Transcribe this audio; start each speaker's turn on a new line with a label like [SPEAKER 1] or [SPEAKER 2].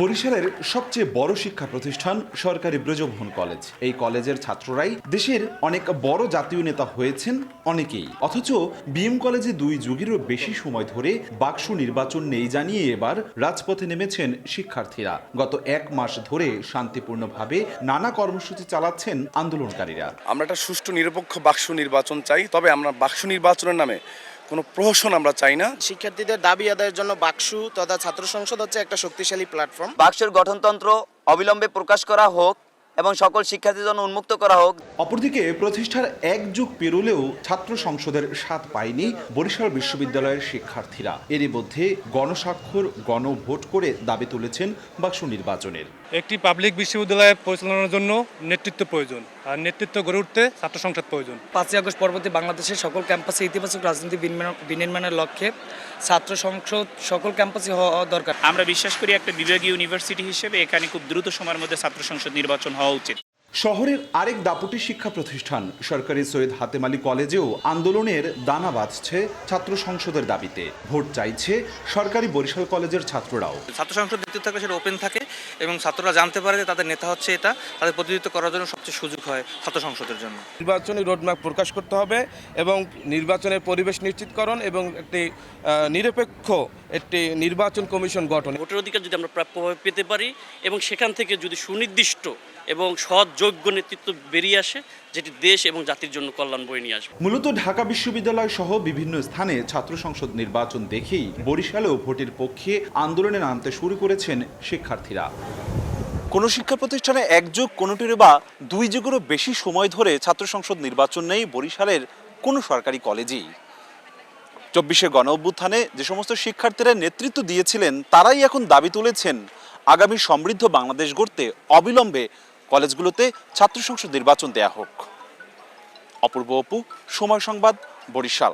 [SPEAKER 1] বরিশালের সবচেয়ে বড় শিক্ষা প্রতিষ্ঠান সরকারি ব্রজভবন কলেজ। এই কলেজের ছাত্ররাই দেশের অনেক বড় জাতীয় নেতা হয়েছেন অনেকেই, অথচ বিএম কলেজে 2 যুগেরও বেশি সময় ধরে বাকসু নির্বাচন নেই জানিয়ে এবার রাজপথে নেমেছেন শিক্ষার্থীরা। গত 1 মাস ধরে শান্তিপূর্ণভাবে নানা কর্মসূচি চালাচ্ছেন আন্দোলনকারীরা।
[SPEAKER 2] আমরা একটা সুষ্ঠু নিরপেক্ষ বাকসু নির্বাচন চাই, তবে আমরা বাকসু নির্বাচনের নামে কোনো প্রহসন আমরা চাই না।
[SPEAKER 3] শিক্ষার্থীদের দাবি আদায়ের জন্য বাকসু তথা ছাত্র সংসদ হচ্ছে একটা শক্তিশালী প্ল্যাটফর্ম।
[SPEAKER 4] বাকসুর গঠনতন্ত্র অবিলম্বে প্রকাশ করা হোক এবং সকল শিক্ষার্থীর জন্য উন্মুক্ত করা হোক।
[SPEAKER 1] অপরদিকে প্রতিষ্ঠার 1 যুগ পেরোলেও ছাত্র সংসদের স্বাদ পায়নি বরিশাল বিশ্ববিদ্যালয়ের শিক্ষার্থীরা। এরই মধ্যে গণস্বাক্ষর গণভোট করে দাবি তুলেছেন বাকসু নির্বাচনের।
[SPEAKER 5] একটি পাবলিক বিশ্ববিদ্যালয় পরিচালনার জন্য নেতৃত্ব প্রয়োজন, আর নেতৃত্ব গড়ে উঠতে ছাত্র সংসদ প্রয়োজন।
[SPEAKER 6] 5ই আগস্ট পরবর্তী বাংলাদেশের সকল ক্যাম্পাসে ইতিবাচক রাজনীতি বিনির্মাণের লক্ষ্যে ছাত্র সংসদ সকল ক্যাম্পাসে হওয়া দরকার।
[SPEAKER 7] আমরা বিশ্বাস করি একটা বিভাগীয় ইউনিভার্সিটি হিসেবে এখানে খুব দ্রুত সময়ের মধ্যে ছাত্র সংসদ নির্বাচন হওয়া উচিত।
[SPEAKER 1] শহরের আরেক দাপুটি শিক্ষা প্রতিষ্ঠান সরকারি সৈয়দ হাতেম আলী কলেজেও আন্দোলনের দানা বাঁধছে ছাত্র সংসদের দাবিতে। ভোট চাইছে সরকারি বরিশাল কলেজের ছাত্ররাও।
[SPEAKER 8] ছাত্র সংসদ নেতৃত্ব থাকলে সেটা ওপেন থাকে এবং ছাত্ররা জানতে পারে যে তাদের নেতা হচ্ছে এটা, তাদের প্রতিনিধিত্ব করার জন্য সবচেয়ে সুযোগ হয় ছাত্র সংসদের জন্য।
[SPEAKER 9] নির্বাচনী রোডম্যাপ প্রকাশ করতে হবে এবং নির্বাচনের পরিবেশ নিশ্চিতকরণ এবং একটি নিরপেক্ষ একটি নির্বাচন কমিশন গঠন।
[SPEAKER 10] ভোটের অধিকার যদি আমরা প্রাপ্যভাবে পেতে পারি এবং সেখান থেকে যদি সুনির্দিষ্ট এবং সৎ যোগ্য নেতৃত্ব বেরিয়ে আসে, যেটি দেশ এবং জাতির জন্য কল্যাণ বয়ে নিয়ে আসবে।
[SPEAKER 1] মূলত ঢাকা বিশ্ববিদ্যালয় সহ বিভিন্ন স্থানে ছাত্র সংসদ নির্বাচন দেখেই বরিশালেও ভোটের পক্ষে আন্দোলনে নামতে শুরু করেছেন শিক্ষার্থীরা। কোনো শিক্ষা প্রতিষ্ঠানে 1 যুগ, কোনোটির বা 2 যুগেরও বেশি সময় ধরে ছাত্র সংসদ নির্বাচন নেই বরিশালের কোনো সরকারি কলেজেই। 24শে গণ অভ্যুত্থানে যে সমস্ত শিক্ষার্থীরা নেতৃত্ব দিয়েছিলেন তারাই এখন দাবি তুলেছেন আগামী সমৃদ্ধ বাংলাদেশ গড়তে অবিলম্বে কলেজগুলোতে ছাত্র সংসদ নির্বাচন দেয়া হোক। অপূর্ব অপু, সময় সংবাদ, বরিশাল।